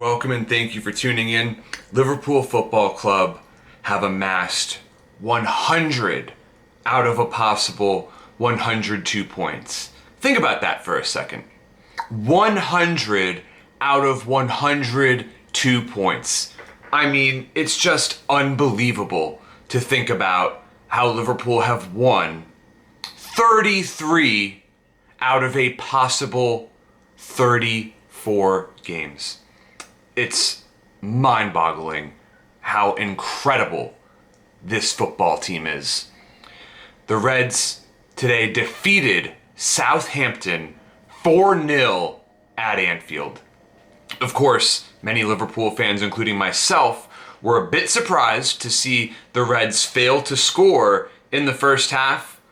Welcome and thank you for tuning in. Liverpool Football Club have amassed 100 out of a possible 102 points. Think about that for a second. 100 out of 102 points. I mean, it's just unbelievable to think about how Liverpool have won 33 out of a possible 34 games. It's mind-boggling how incredible this football team is. The Reds today defeated Southampton 4-0 at Anfield. Of course, many Liverpool fans, including myself, were a bit surprised to see the Reds fail to score in the first half,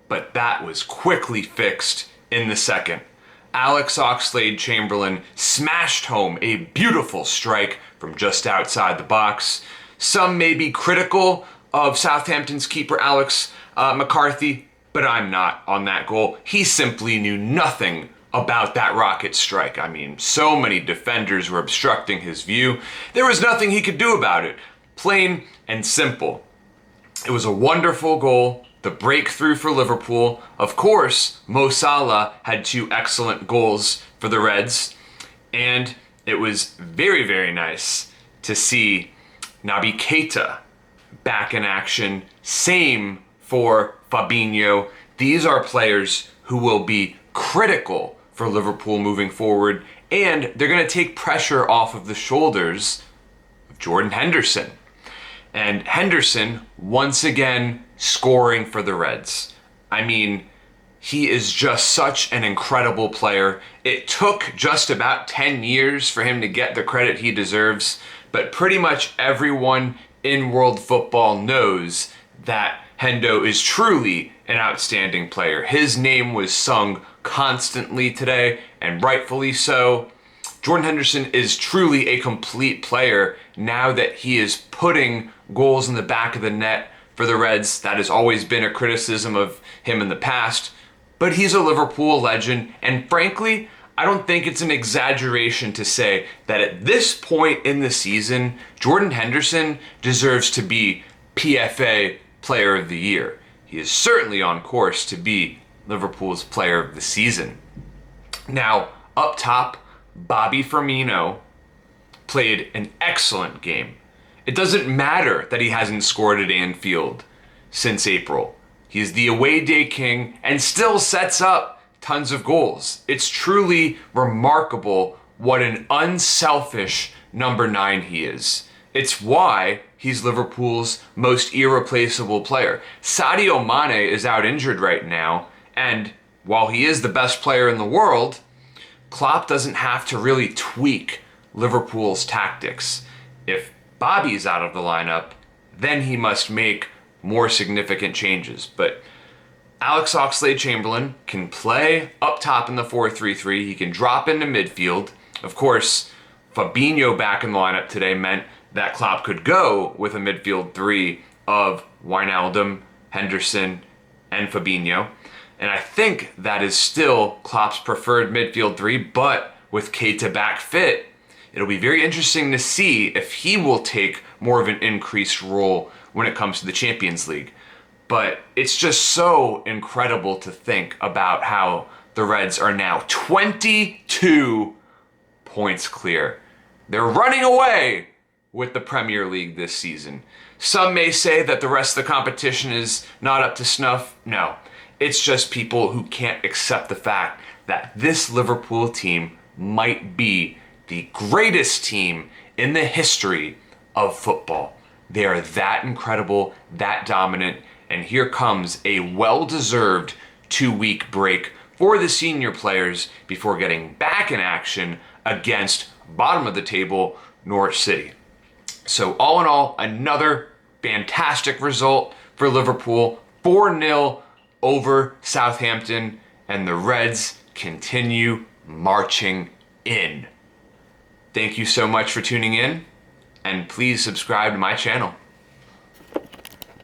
but that was quickly fixed in the second. Alex Oxlade-Chamberlain smashed home a beautiful strike from just outside the box. Some may be critical of Southampton's keeper Alex McCarthy, but I'm not on that goal. He simply knew nothing about that rocket strike. I mean, so many defenders were obstructing his view. There was nothing he could do about it. Plain and simple. It was a wonderful goal. The breakthrough for Liverpool. Of course, Mo Salah had two excellent goals for the Reds. And it was very, very nice to see Naby Keita back in action. Same for Fabinho. These are players who will be critical for Liverpool moving forward. And they're going to take pressure off of the shoulders of Jordan Henderson. And Henderson, once again, scoring for the Reds. I mean, he is just such an incredible player. It took just about 10 years for him to get the credit he deserves, but pretty much everyone in world football knows that Hendo is truly an outstanding player. His name was sung constantly today, and rightfully so. Jordan Henderson is truly a complete player now that he is putting goals in the back of the net for the Reds. That has always been a criticism of him in the past, but he's a Liverpool legend, and frankly, I don't think it's an exaggeration to say that at this point in the season, Jordan Henderson deserves to be PFA Player of the Year. He is certainly on course to be Liverpool's Player of the Season. Now, up top, Bobby Firmino played an excellent game. It doesn't matter that he hasn't scored at Anfield since April. He's the away day king and still sets up tons of goals. It's truly remarkable what an unselfish number 9 he is. It's why he's Liverpool's most irreplaceable player. Sadio Mane is out injured right now, and while he is the best player in the world, Klopp doesn't have to really tweak Liverpool's tactics. If Bobby's out of the lineup, then he must make more significant changes. But Alex Oxlade-Chamberlain can play up top in the 4-3-3. He can drop into midfield. Of course, Fabinho back in the lineup today meant that Klopp could go with a midfield 3 of Wijnaldum, Henderson, and Fabinho. And I think that is still Klopp's preferred midfield 3, but with Keita back fit, it'll be very interesting to see if he will take more of an increased role when it comes to the Champions League. But it's just so incredible to think about how the Reds are now 22 points clear. They're running away with the Premier League this season. Some may say that the rest of the competition is not up to snuff. No, it's just people who can't accept the fact that this Liverpool team might be the greatest team in the history of football. They are that incredible, that dominant, and here comes a well-deserved 2-week break for the senior players before getting back in action against bottom of the table Norwich City. So all in all, another fantastic result for Liverpool, 4-0 over Southampton, and the Reds continue marching in. Thank you so much for tuning in, and please subscribe to my channel.